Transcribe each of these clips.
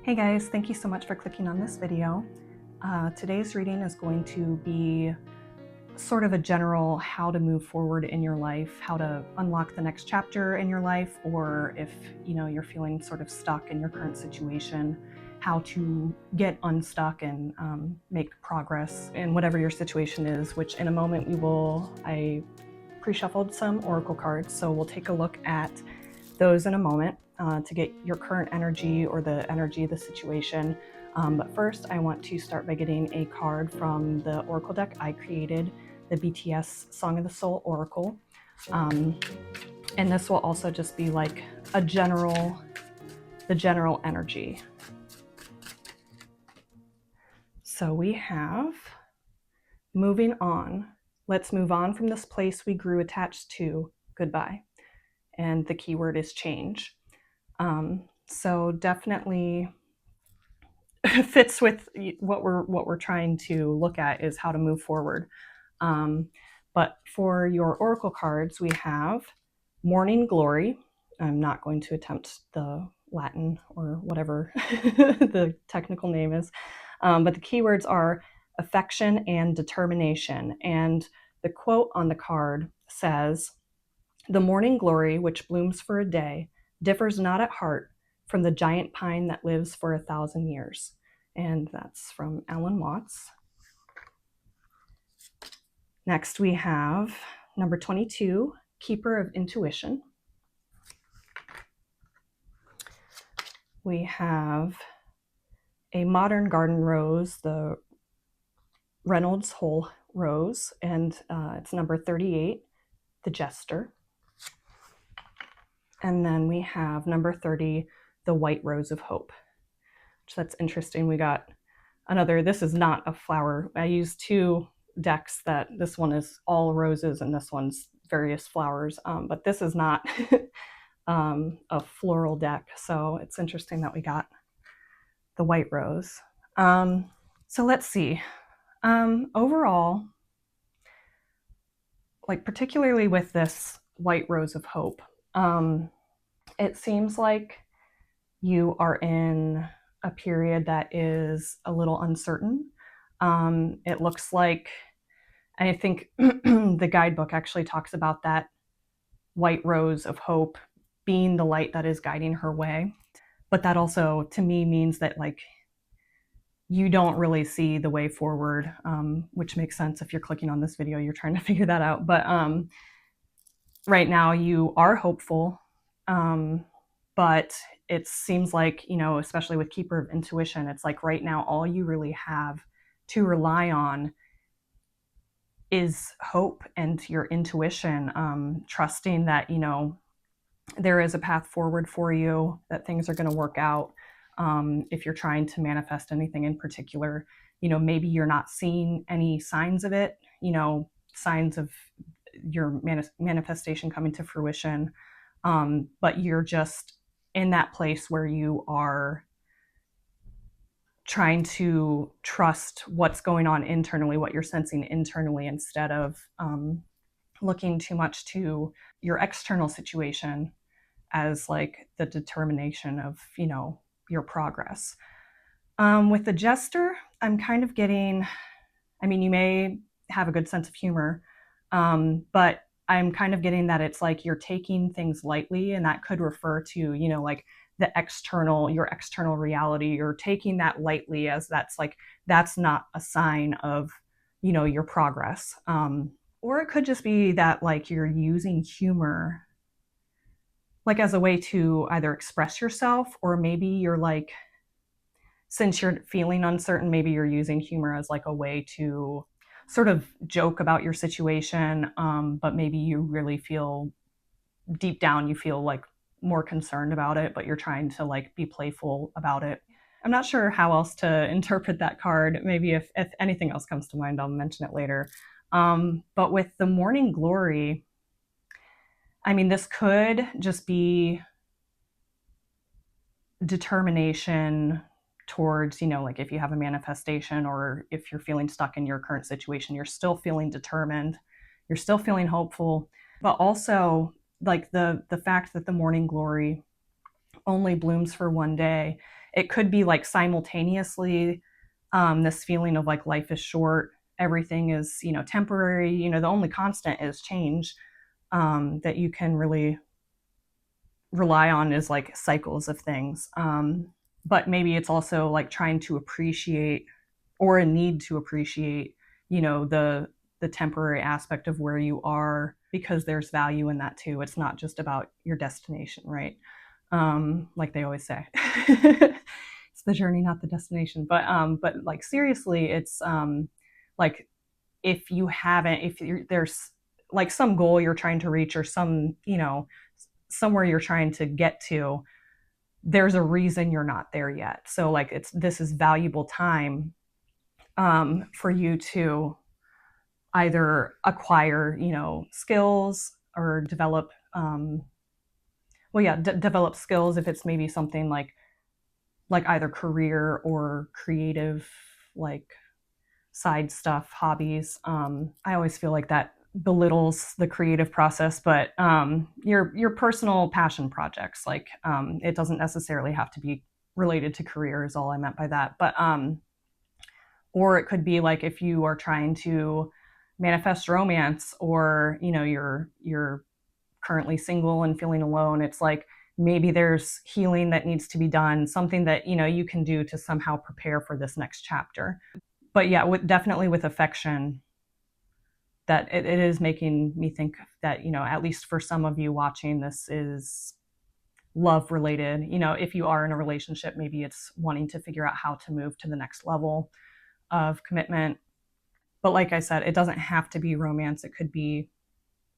Hey guys, thank you so much for clicking on this video. Today's reading is going to be sort of a general how to move forward in your life, how to unlock the next chapter in your life, or if you're feeling sort of stuck in your current situation, how to get unstuck and make progress in whatever your situation is, which in a moment I pre-shuffled some oracle cards, so we'll take a look at those in a moment to get your current energy or the energy of the situation. But first, I want to start by getting a card from the oracle deck I created, the BTS Song of the Soul Oracle. And this will also just be like the general energy. So we have moving on. Let's move on from this place we grew attached to. Goodbye. And the keyword is change. So definitely fits with what we're trying to look at, is how to move forward. But for your oracle cards, we have Morning Glory. I'm not going to attempt the Latin or whatever the technical name is, but the keywords are affection and determination. And the quote on the card says, "The morning glory, which blooms for a day, differs not at heart from the giant pine that lives for 1,000 years." And that's from Alan Watts. Next, we have number 22, Keeper of Intuition. We have a modern garden rose, the Reynolds Whole Rose, and it's number 38, the Jester. And then we have number 30, the White Rose of Hope. So that's interesting. We got another, this is not a flower. I used two decks that this one is all roses and this one's various flowers, but this is not a floral deck. So it's interesting that we got the white rose. So let's see. Overall, like particularly with this White Rose of Hope, it seems like you are in a period that is a little uncertain. It looks like, and I think the guidebook actually talks about that White Rose of Hope being the light that is guiding her way. But that also, to me, means that like you don't really see the way forward, which makes sense. If you're clicking on this video, you're trying to figure that out. But right now you are hopeful, but it seems like, especially with Keeper of Intuition, it's like right now all you really have to rely on is hope and your intuition, trusting that, there is a path forward for you, that things are going to work out. If you're trying to manifest anything in particular, maybe you're not seeing any signs of it, signs of your manifestation coming to fruition, but you're just in that place where you are trying to trust what's going on internally, what you're sensing internally, instead of looking too much to your external situation as like the determination of, your progress. With the Jester, I'm kind of getting, you may have a good sense of humor, but I'm kind of getting that it's like you're taking things lightly, and that could refer to, like your external reality. You're taking that lightly, as that's not a sign of, your progress. Or it could just be that like you're using humor like as a way to either express yourself, or maybe you're like, since you're feeling uncertain, maybe you're using humor as like a way to sort of joke about your situation, but maybe you really feel deep down, you feel like more concerned about it, but you're trying to like be playful about it. I'm not sure how else to interpret that card. Maybe if anything else comes to mind, I'll mention it later. But with the Morning Glory, this could just be determination towards, like if you have a manifestation, or if you're feeling stuck in your current situation, you're still feeling determined, you're still feeling hopeful. But also like the fact that the Morning Glory only blooms for one day. It could be like simultaneously this feeling of like life is short, everything is, temporary, the only constant is change, that you can really rely on is like cycles of things. But maybe it's also like trying to appreciate, or a need to appreciate, the temporary aspect of where you are, because there's value in that too. It's not just about your destination, right? Like they always say. It's the journey, not the destination. But like seriously, it's like if you haven't, there's like some goal you're trying to reach, or some, somewhere you're trying to get to, there's a reason you're not there yet. So like this is valuable time for you to either acquire, skills, or develop develop skills, if it's maybe something like either career or creative, like side stuff, hobbies. I always feel like that belittles the creative process, but your personal passion projects, like it doesn't necessarily have to be related to career, is all I meant by that. But or it could be like if you are trying to manifest romance, or you're currently single and feeling alone, it's like maybe there's healing that needs to be done, something that you can do to somehow prepare for this next chapter. But yeah, definitely with affection, that it is making me think that, at least for some of you watching, this is love related. If you are in a relationship, maybe it's wanting to figure out how to move to the next level of commitment. But like I said, it doesn't have to be romance. It could be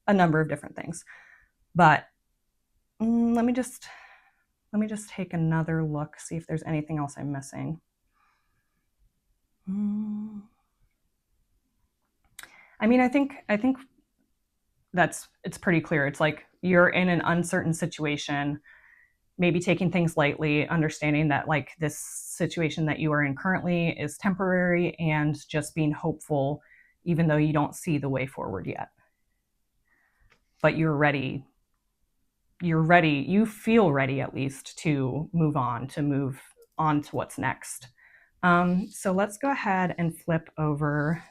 a number of different things. But let me just take another look, see if there's anything else I'm missing. I mean, I think it's pretty clear. It's like you're in an uncertain situation, maybe taking things lightly, understanding that like this situation that you are in currently is temporary, and just being hopeful, even though you don't see the way forward yet. But you're ready. You feel ready, at least, to move on to what's next. So let's go ahead and flip over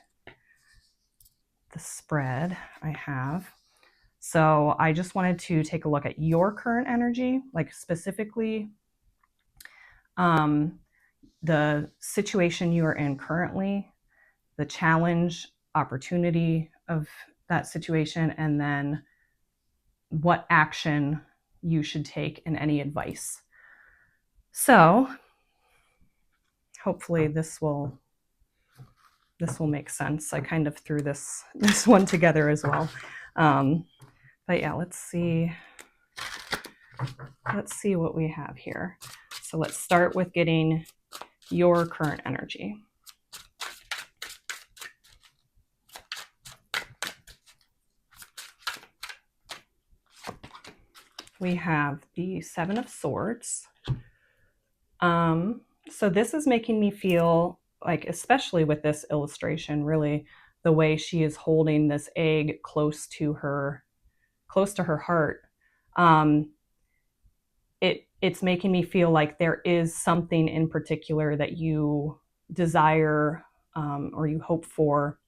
the spread I have. So I just wanted to take a look at your current energy, like specifically the situation you are in currently, the challenge, opportunity of that situation, and then what action you should take, and any advice. So hopefully this will make sense. I kind of threw this one together as well. But yeah, let's see what we have here. So let's start with getting your current energy. We have the Seven of Swords. So this is making me feel like, especially with this illustration, really the way she is holding this egg close to her heart. It's making me feel like there is something in particular that you desire, or you hope for,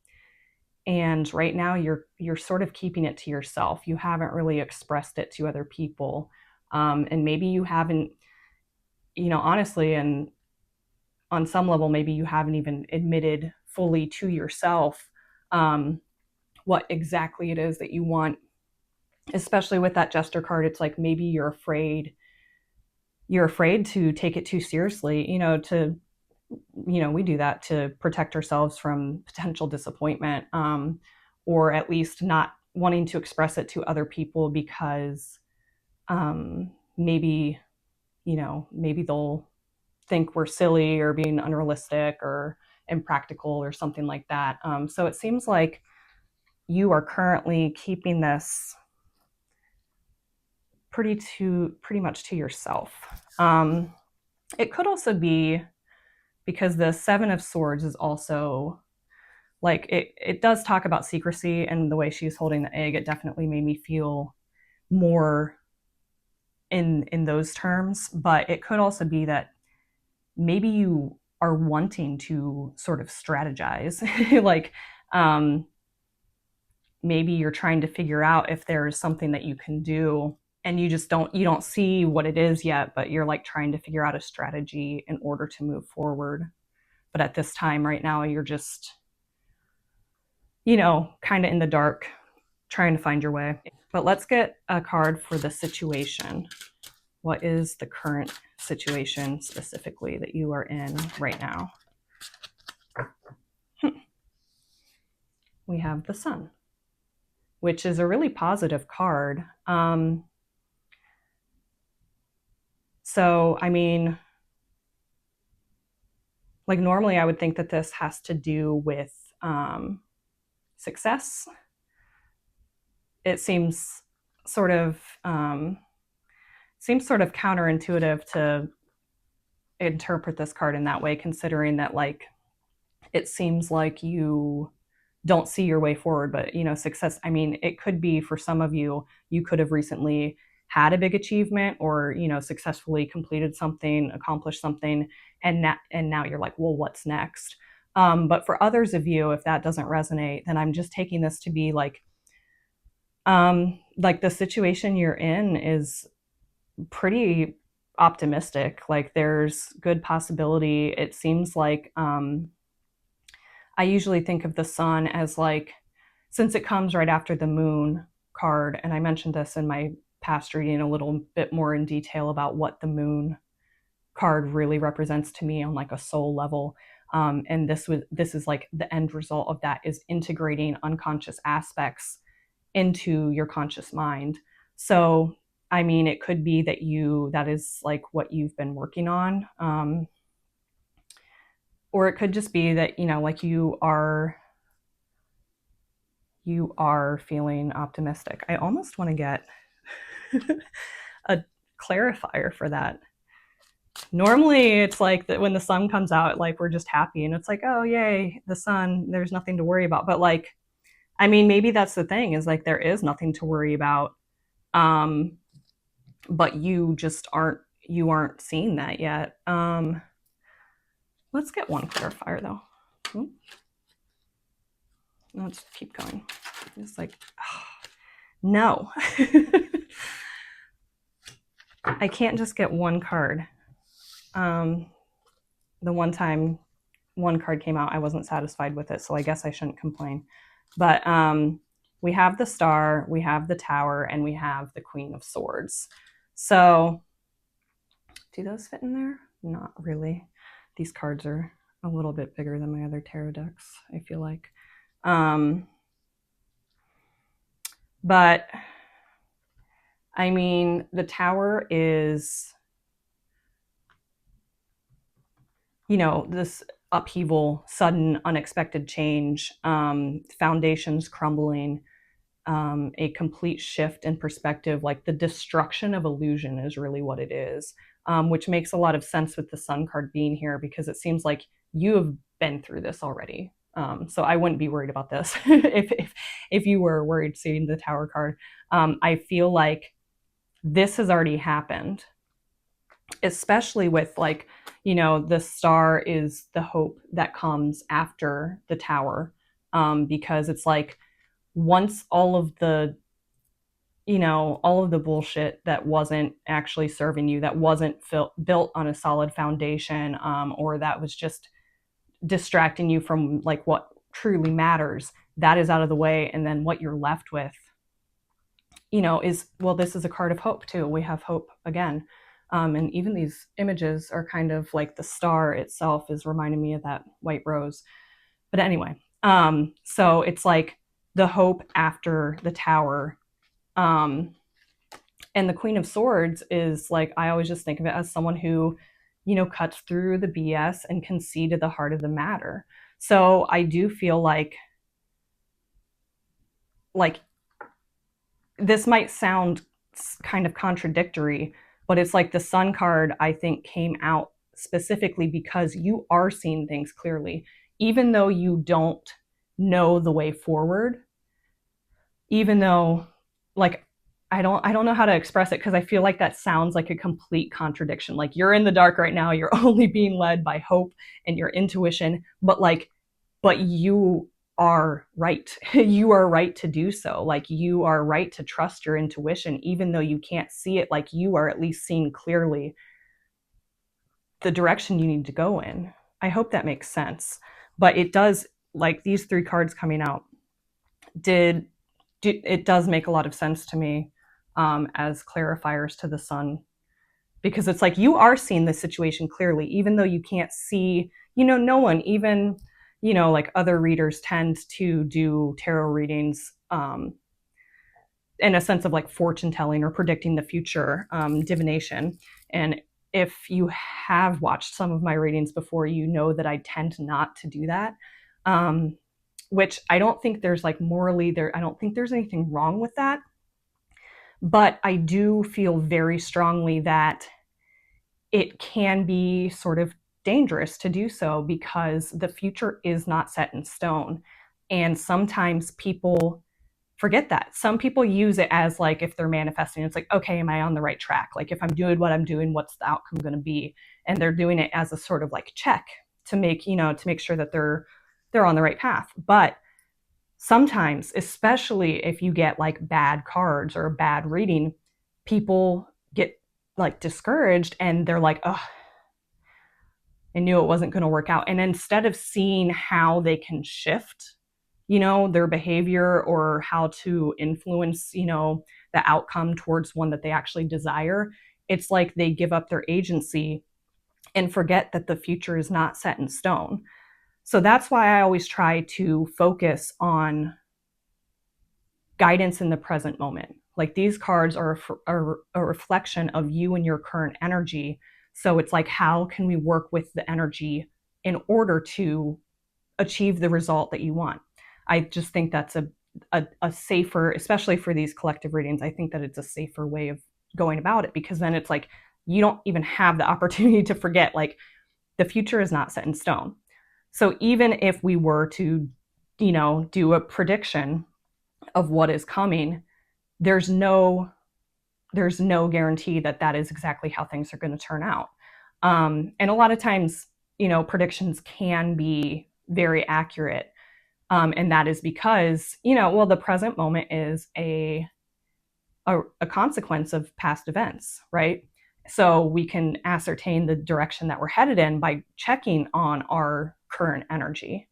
and right now you're sort of keeping it to yourself. You haven't really expressed it to other people, and maybe you haven't, honestly, and on some level, maybe you haven't even admitted fully to yourself what exactly it is that you want. Especially with that Jester card, it's like maybe you're afraid to take it too seriously, we do that to protect ourselves from potential disappointment, or at least not wanting to express it to other people, because maybe they'll think we're silly, or being unrealistic, or impractical, or something like that. So it seems like you are currently keeping this pretty much to yourself. It could also be because the Seven of Swords is also like, it does talk about secrecy, and the way she's holding the egg, it definitely made me feel more in those terms, but it could also be that maybe you are wanting to sort of strategize. Like maybe you're trying to figure out if there's something that you can do, and you don't see what it is yet, but you're like trying to figure out a strategy in order to move forward. But at this time right now, you're just, kind of in the dark, trying to find your way. But let's get a card for the situation. What is the current situation specifically that you are in right now? We have the Sun, which is a really positive card. So, I mean, like normally I would think that this has to do with success. It seems sort of counterintuitive to interpret this card in that way, considering that like it seems like you don't see your way forward. But success, I mean, it could be for some of you, you could have recently had a big achievement, or successfully completed something, accomplished something, and now you're like, well, what's next? But for others of you, if that doesn't resonate, then I'm just taking this to be like the situation you're in is pretty optimistic. Like there's good possibility. It seems like I usually think of the Sun as like, since it comes right after the Moon card, and I mentioned this in my past reading a little bit more in detail about what the Moon card really represents to me on like a soul level. And this is like the end result of that is integrating unconscious aspects into your conscious mind. So, I mean, it could be that is like what you've been working on. Or it could just be that, like you are feeling optimistic. I almost want to get a clarifier for that. Normally it's like that when the Sun comes out, like we're just happy and it's like, oh yay, the Sun, there's nothing to worry about. But like, I mean, maybe that's the thing, is like there is nothing to worry about. But you just aren't seeing that yet. Let's get one clarifier though. Let's keep going. It's like, oh, no. I can't just get one card. The one time one card came out, I wasn't satisfied with it, so I guess I shouldn't complain. But we have the Star, we have the Tower, and we have the Queen of Swords. So do those fit in there? Not really. These cards are a little bit bigger than my other tarot decks, I feel like. But I mean, the Tower is, this upheaval, sudden, unexpected change, foundations crumbling, a complete shift in perspective, like the destruction of illusion is really what it is, which makes a lot of sense with the Sun card being here, because it seems like you have been through this already. So I wouldn't be worried about this if you were worried seeing the Tower card. I feel like this has already happened, especially with like, the Star is the hope that comes after the Tower, because it's like once all of the bullshit that wasn't actually serving you, that wasn't built on a solid foundation, or that was just distracting you from like what truly matters, that is out of the way. And then what you're left with, is, well, this is a card of hope too. We have hope again. And even these images are kind of like the Star itself is reminding me of that white rose. But anyway, so it's like the hope after the Tower. And the Queen of Swords is like, I always just think of it as someone who, cuts through the BS and can see to the heart of the matter. So I do feel like this might sound kind of contradictory, but it's like the Sun card, I think, came out specifically because you are seeing things clearly, even though you don't know the way forward, even though, like, I don't know how to express it, because I feel like that sounds like a complete contradiction. Like, you're in the dark right now, you're only being led by hope and your intuition, but you are right. You are right to do so. Like, you are right to trust your intuition, even though you can't see it. Like, you are at least seeing clearly the direction you need to go in. I hope that makes sense. But it does, like, these three cards coming out it does make a lot of sense to me, as clarifiers to the sun, because it's like you are seeing the situation clearly, even though you can't see, no one, even, like other readers tend to do tarot readings, in a sense of like fortune telling or predicting the future, divination. And if you have watched some of my readings before, you know that I tend not to do that. Which I don't think there's like morally there. I don't think there's anything wrong with that. But I do feel very strongly that it can be sort of dangerous to do so, because the future is not set in stone. And sometimes people forget that. Some people use it as like, if they're manifesting, it's like, okay, am I on the right track? Like, if I'm doing what I'm doing, what's the outcome going to be? And they're doing it as a sort of like check to make sure that they're on the right path. But sometimes, especially if you get like bad cards or a bad reading, people get like discouraged and they're like, oh, I knew it wasn't going to work out. And instead of seeing how they can shift, their behavior, or how to influence, the outcome towards one that they actually desire, it's like they give up their agency and forget that the future is not set in stone. So that's why I always try to focus on guidance in the present moment. Like, these cards are a reflection of you and your current energy. So it's like, how can we work with the energy in order to achieve the result that you want? I just think that's a safer, especially for these collective readings, I think that it's a safer way of going about it, because then it's like, you don't even have the opportunity to forget, like, the future is not set in stone. So even if we were to, do a prediction of what is coming, there's no guarantee that that is exactly how things are going to turn out. And a lot of times, predictions can be very accurate. And that is because, the present moment is a consequence of past events, right? So we can ascertain the direction that we're headed in by checking on our current energy.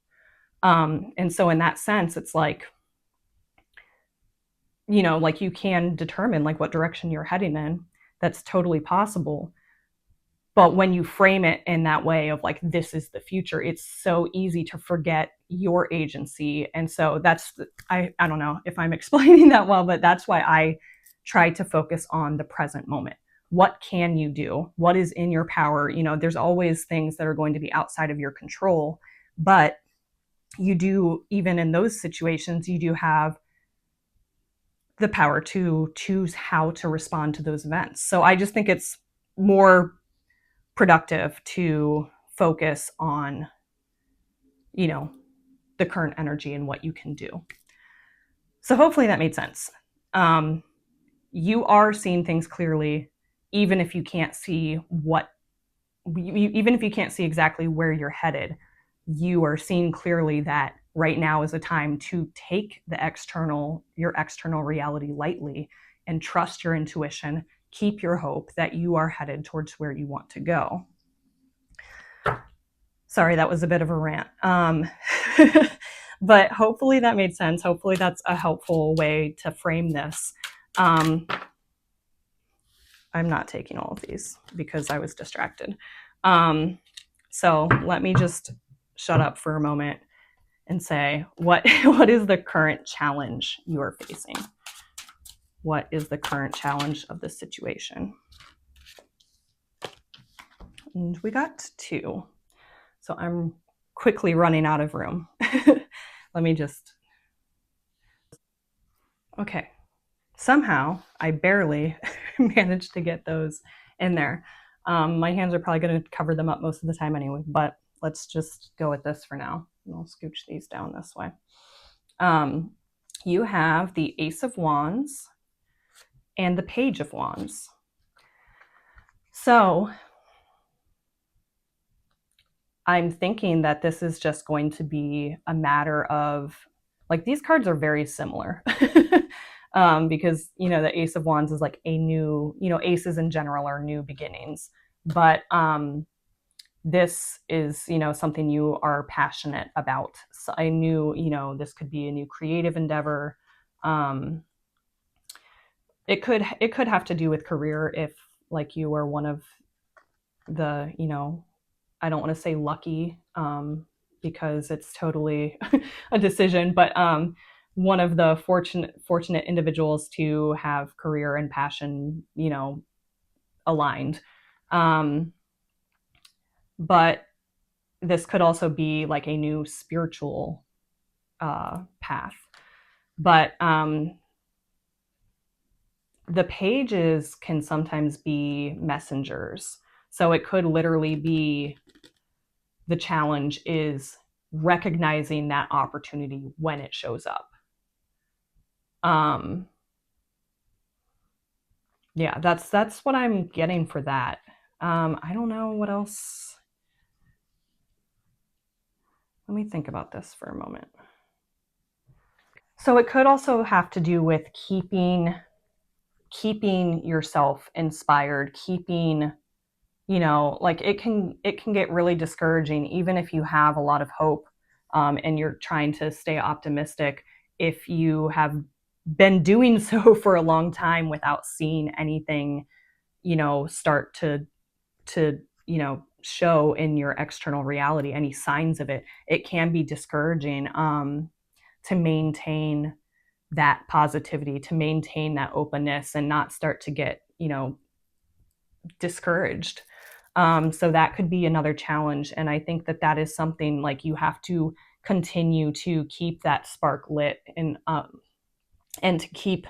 And so in that sense, it's like, like, you can determine like what direction you're heading in. That's totally possible. But when you frame it in that way of like, this is the future, it's so easy to forget your agency. And so I don't know if I'm explaining that well, but that's why I try to focus on the present moment. What can you do? What is in your power? There's always things that are going to be outside of your control, but you do, even in those situations, you do have the power to choose how to respond to those events. So I just think it's more productive to focus on, the current energy and what you can do. So hopefully that made sense. You are seeing things clearly, even if you can't see even if you can't see exactly where you're headed. You are seeing clearly that right now is a time to take your external reality lightly and trust your intuition. Keep your hope that you are headed towards where you want to go. Sorry, that was a bit of a rant. But hopefully that made sense. Hopefully that's a helpful way to frame this. I'm not taking all of these because I was distracted. So let me just shut up for a moment and say, what is the current challenge you are facing? What is the current challenge of this situation? And we got 2. So I'm quickly running out of room. Let me just... Okay. Somehow I barely managed to get those in there. My hands are probably going to cover them up most of the time anyway, but let's just go with this for now. And I'll scooch these down this way. You have the Ace of Wands, and the Page of Wands. So I'm thinking that this is just going to be a matter of, like, these cards are very similar. Because, the Ace of Wands is like a new, aces in general are new beginnings. But this is, something you are passionate about. So I knew, this could be a new creative endeavor. It could have to do with career if, like, you are one of the, I don't want to say lucky, because it's totally a decision, but one of the fortunate individuals to have career and passion, aligned. But this could also be like a new spiritual path. But the pages can sometimes be messengers. So it could literally be, the challenge is recognizing that opportunity when it shows up. Yeah, that's what I'm getting for that. I don't know what else. Let me think about this for a moment. So it could also have to do with keeping yourself inspired, keeping, like, it can get really discouraging, even if you have a lot of hope, and you're trying to stay optimistic. If you have been doing so for a long time without seeing anything, start to show in your external reality, any signs of it, it can be discouraging, to maintain that positivity, to maintain that openness, and not start to get, discouraged. So that could be another challenge. And I think that is something, like, you have to continue to keep that spark lit, and to keep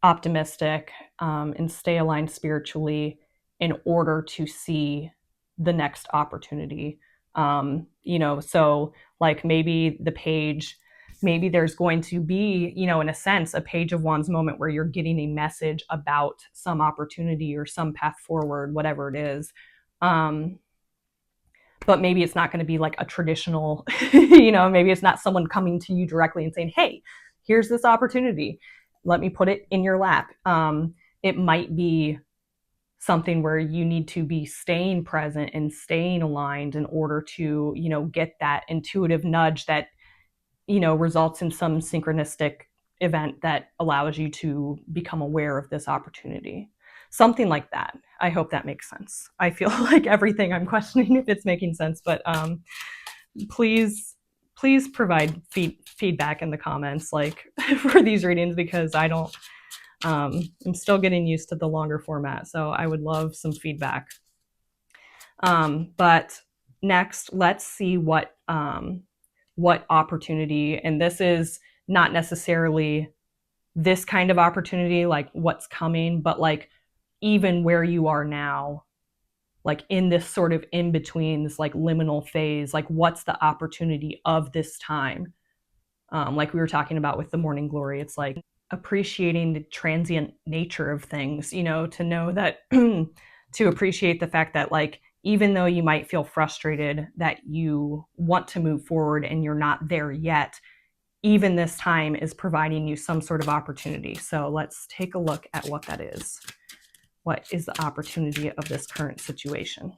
optimistic, and stay aligned spiritually in order to see the next opportunity. So, like, maybe the page, maybe there's going to be, in a sense, a Page of Wands moment where you're getting a message about some opportunity or some path forward, whatever it is. But maybe it's not going to be like a traditional, maybe it's not someone coming to you directly and saying, hey, here's this opportunity, let me put it in your lap. It might be something where you need to be staying present and staying aligned in order to, get that intuitive nudge that, results in some synchronistic event that allows you to become aware of this opportunity. Something like that. I hope that makes sense. I feel like everything I'm questioning if it's making sense, but please provide feedback in the comments, like, for these readings, because I don't, I'm still getting used to the longer format, so I would love some feedback. But next, let's see what opportunity, and this is not necessarily this kind of opportunity, like what's coming, but like even where you are now, like in this sort of in between, this like liminal phase, like what's the opportunity of this time? Like we were talking about with the morning glory, it's like appreciating the transient nature of things, to know that to appreciate the fact that, like, even though you might feel frustrated that you want to move forward and you're not there yet, even this time is providing you some sort of opportunity. So let's take a look at what that is. What is the opportunity of this current situation?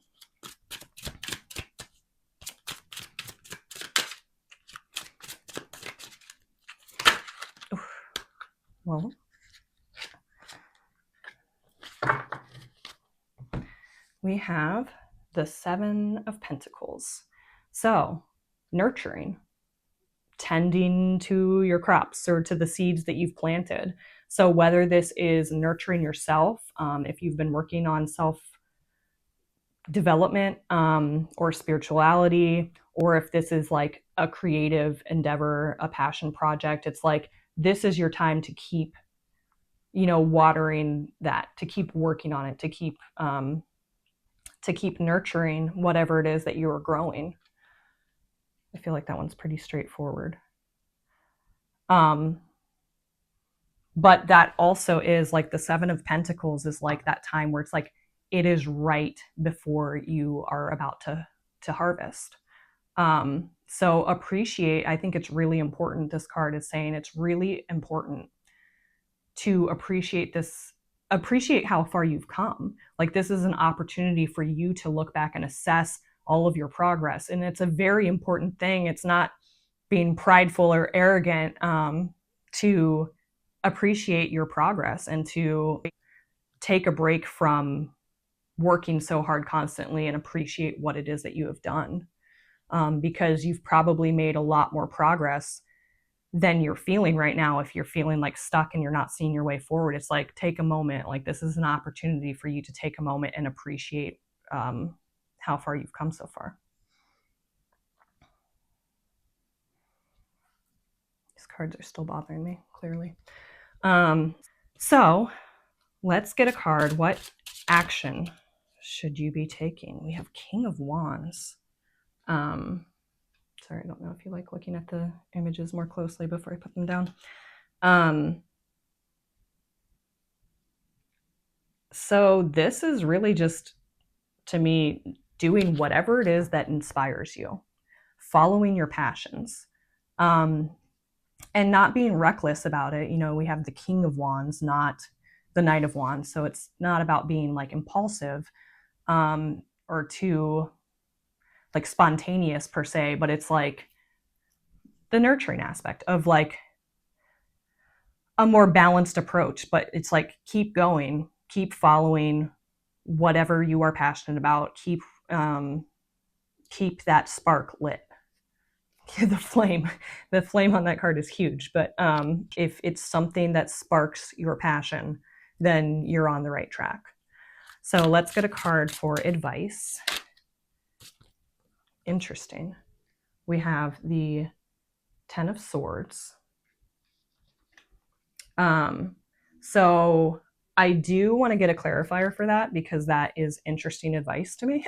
Well, we have the Seven of Pentacles. So, nurturing, tending to your crops or to the seeds that you've planted. So whether this is nurturing yourself, if you've been working on self development, or spirituality, or if this is like a creative endeavor, a passion project, it's like, this is your time to keep, watering that, to keep working on it, to keep nurturing whatever it is that you are growing. I feel like that one's pretty straightforward. But that also is like the Seven of Pentacles is like that time where it's like it is right before you are about to harvest. So appreciate, I think it's really important. This card is saying it's really important to appreciate this, appreciate how far you've come. Like this is an opportunity for you to look back and assess all of your progress. And it's a very important thing. It's not being prideful or arrogant, to appreciate your progress and to take a break from working so hard constantly and appreciate what it is that you have done. Because you've probably made a lot more progress than you're feeling right now. If you're feeling like stuck and you're not seeing your way forward, it's like, take a moment. Like this is an opportunity for you to take a moment and appreciate how far you've come so far. These cards are still bothering me, clearly. So let's get a card. What action should you be taking? We have King of Wands. Sorry, I don't know if you like looking at the images more closely before I put them down. So this is really just, to me, doing whatever it is that inspires you, following your passions, and not being reckless about it. You know, we have the King of Wands, not the Knight of Wands. So it's not about being like impulsive, or too like spontaneous per se, but it's like the nurturing aspect of like a more balanced approach. But it's like, keep going, keep following whatever you are passionate about, keep that spark lit. The flame on that card is huge, but if it's something that sparks your passion, then you're on the right track. So let's get a card for advice. Interesting. We have the Ten of Swords. So I do want to get a clarifier for that, because that is interesting advice to me.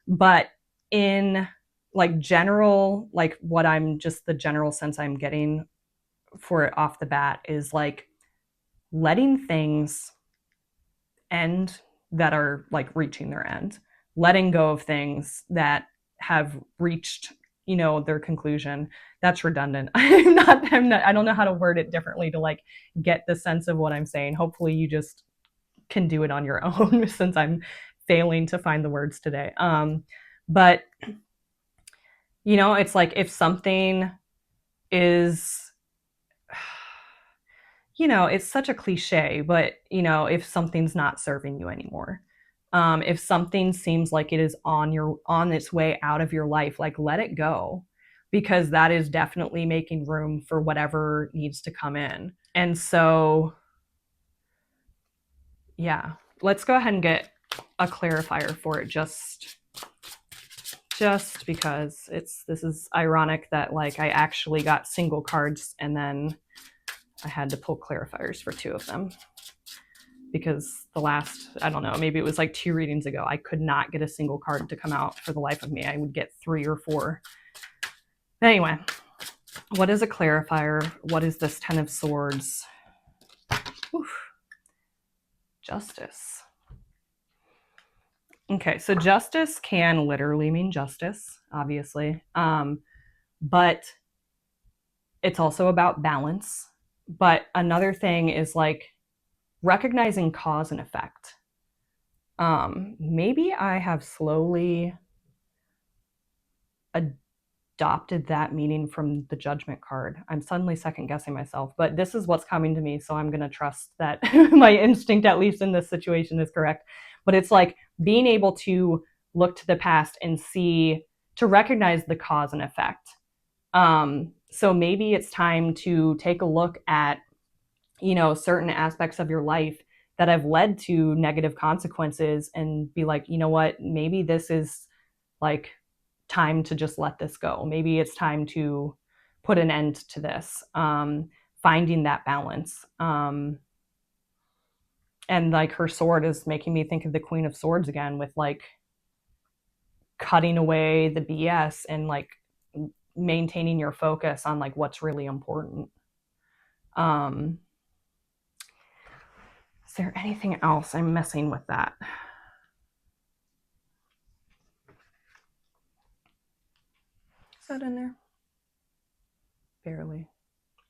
But in like general, like what I'm just the general sense I'm getting for it off the bat is like letting things end that are like reaching their end, letting go of things that have reached, you know, their conclusion. That's redundant. I'm not, I don't know how to word it differently to like get the sense of what I'm saying. Hopefully you just can do it on your own since I'm failing to find the words today. But you know, it's like if something is, you know, it's such a cliche, but you know, if something's not serving you anymore, if something seems like it is on its way out of your life, like let it go, because that is definitely making room for whatever needs to come in. And so, yeah, let's go ahead and get a clarifier for it, just because this is ironic that like I actually got single cards and then I had to pull clarifiers for two of them, because the last, I don't know, maybe it was like 2 readings ago, I could not get a single card to come out for the life of me. I would get 3 or 4. Anyway, what is a clarifier? What is this Ten of Swords? Oof. Justice. Okay, so justice can literally mean justice, obviously. But it's also about balance. But another thing is like recognizing cause and effect. Maybe I have slowly adopted that meaning from the Judgment card. I'm suddenly second guessing myself, but this is what's coming to me, so I'm going to trust that my instinct, at least in this situation, is correct. But it's like being able to look to the past and see, to recognize the cause and effect. So maybe it's time to take a look at, you know, certain aspects of your life that have led to negative consequences and be like, you know what, maybe this is like time to just let this go. Maybe it's time to put an end to this. Finding that balance. And like her sword is making me think of the Queen of Swords again, with like cutting away the BS and like maintaining your focus on like what's really important. Is there anything else I'm missing with that? Is that in there? Barely.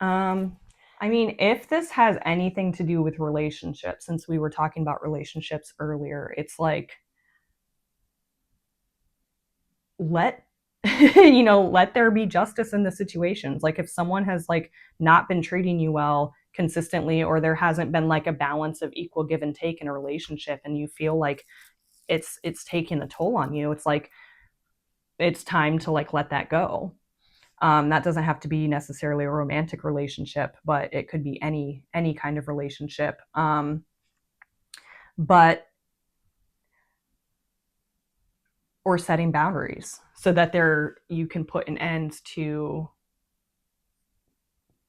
I mean, if this has anything to do with relationships, since we were talking about relationships earlier, it's like, let let there be justice in the situations. Like if someone has like not been treating you well consistently, or there hasn't been like a balance of equal give and take in a relationship, and you feel like it's taking a toll on you, it's like it's time to like let that go. That doesn't have to be necessarily a romantic relationship, but it could be any kind of relationship. But or setting boundaries so that there you can put an end to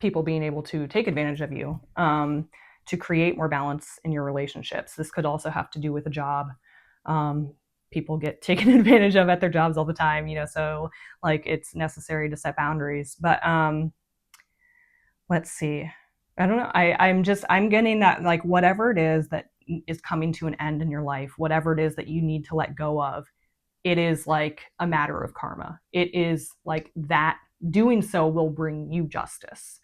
people being able to take advantage of you, to create more balance in your relationships. This could also have to do with a job. People get taken advantage of at their jobs all the time, so like it's necessary to set boundaries. But let's see. I don't know. I'm getting that like whatever it is that is coming to an end in your life, whatever it is that you need to let go of, it is like a matter of karma. It is like that doing so will bring you justice,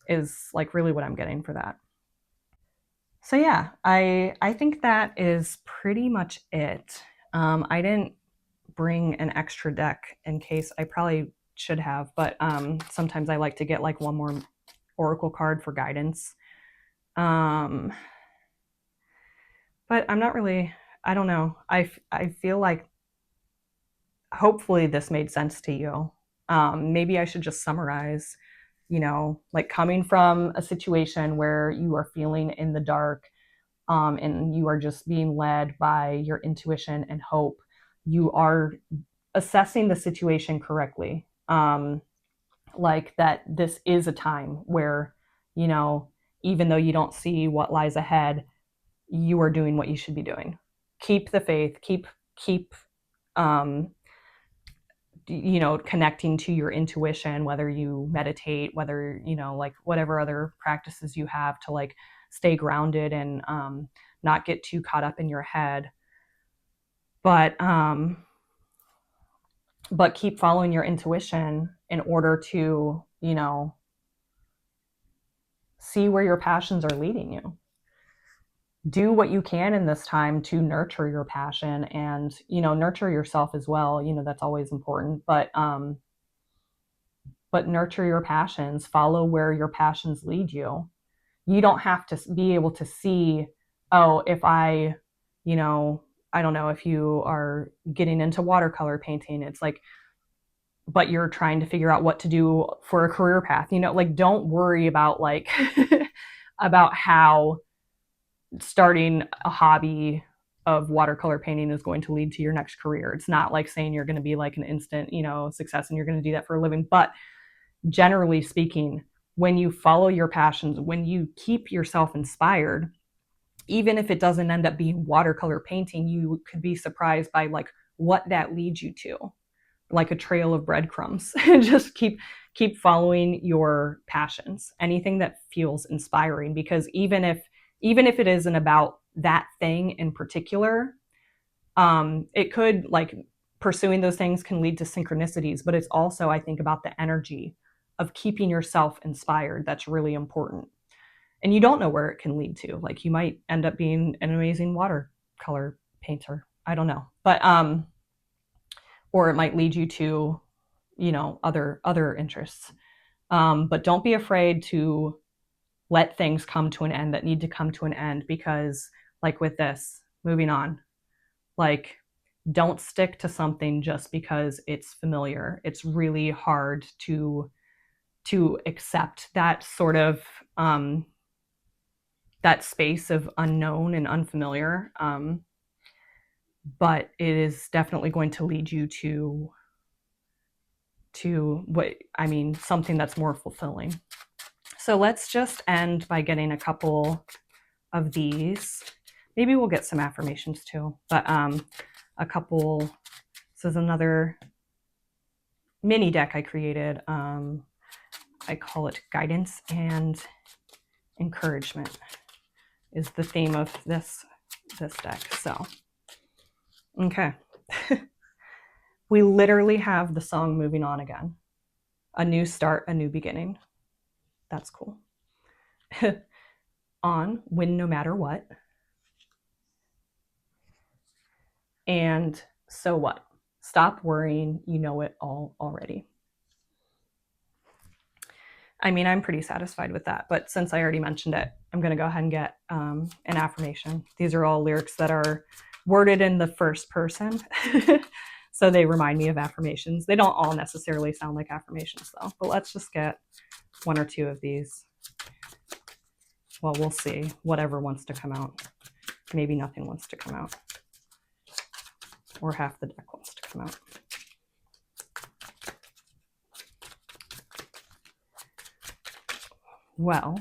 is like really what I'm getting for that. So yeah, I think that is pretty much it. I didn't bring an extra deck in case I probably should have, but sometimes I like to get like one more oracle card for guidance. But I'm not really, I don't know. I feel like hopefully this made sense to you. Maybe I should just summarize, like coming from a situation where you are feeling in the dark, and you are just being led by your intuition and hope. You are assessing the situation correctly. Like that this is a time where, you know, even though you don't see what lies ahead, you are doing what you should be doing. Keep the faith, keep um, connecting to your intuition, whether you meditate, whether, like whatever other practices you have to like stay grounded and not get too caught up in your head. But keep following your intuition in order to, see where your passions are leading you. Do what you can in this time to nurture your passion and, nurture yourself as well. That's always important, but nurture your passions, follow where your passions lead you. You don't have to be able to see, oh, if I don't know, if you are getting into watercolor painting, it's like, but you're trying to figure out what to do for a career path, like don't worry about like about how starting a hobby of watercolor painting is going to lead to your next career. It's not like saying you're going to be like an instant, success and you're going to do that for a living. But generally speaking, when you follow your passions, when you keep yourself inspired, even if it doesn't end up being watercolor painting, you could be surprised by like what that leads you to, like a trail of breadcrumbs. Just keep following your passions, anything that feels inspiring, because even if it isn't about that thing in particular, it could like pursuing those things can lead to synchronicities, but it's also, I think, about the energy of keeping yourself inspired. That's really important. And you don't know where it can lead to. Like you might end up being an amazing watercolor painter. I don't know. But or it might lead you to, other interests. But don't be afraid to let things come to an end that need to come to an end, because like with this, moving on, like don't stick to something just because it's familiar. It's really hard to accept that sort of that space of unknown and unfamiliar. But it is definitely going to lead you to something that's more fulfilling. So let's just end by getting a couple of these. Maybe we'll get some affirmations too, but a couple. This is another mini deck I created. I call it Guidance and encouragement is the theme of this deck. So, okay. We literally have the song Moving On Again. A new start, a new beginning. That's cool. On, win no matter what. And so what? Stop worrying, you know it all already. I mean, I'm pretty satisfied with that, but since I already mentioned it, I'm going to go ahead and get an affirmation. These are all lyrics that are worded in the first person, so they remind me of affirmations. They don't all necessarily sound like affirmations, though, but let's just get one or two of these. Well, we'll see. Whatever wants to come out. Maybe nothing wants to come out. Or half the deck wants to come out. Well,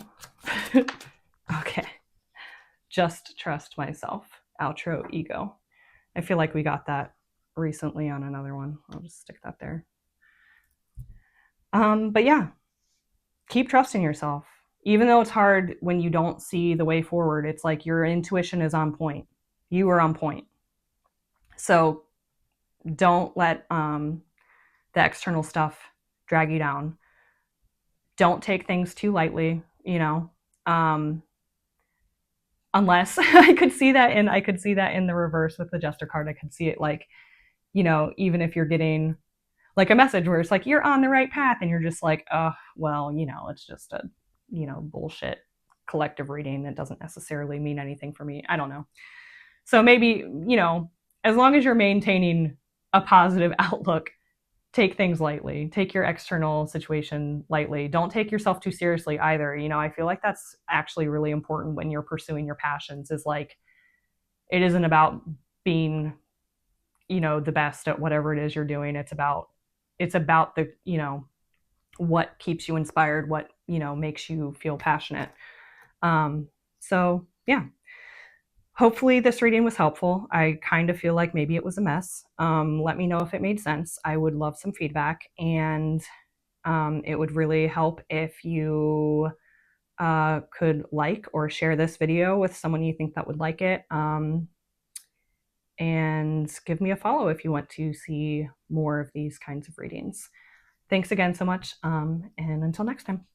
okay. Just trust myself. Outro ego. I feel like we got that recently on another one. I'll just stick that there. But yeah, keep trusting yourself. Even though it's hard when you don't see the way forward, it's like your intuition is on point. You are on point. So don't let the external stuff drag you down. Don't take things too lightly, you know. Unless I could see that in the reverse with the Jester card. I could see it like, you know, even if you're getting like a message where it's like you're on the right path and you're just like, oh, well, you know, it's just a, you know, bullshit collective reading that doesn't necessarily mean anything for me. I don't know. So maybe, you know, as long as you're maintaining a positive outlook, take things lightly. Take your external situation lightly. Don't take yourself too seriously either. You know, I feel like that's actually really important when you're pursuing your passions, is like, it isn't about being, you know, the best at whatever it is you're doing. It's about the, you know, what keeps you inspired, what, you know, makes you feel passionate. So yeah. Hopefully this reading was helpful. I kind of feel like maybe it was a mess. Let me know if it made sense. I would love some feedback, and it would really help if you could like or share this video with someone you think that would like it. And give me a follow if you want to see more of these kinds of readings. Thanks again so much, and until next time.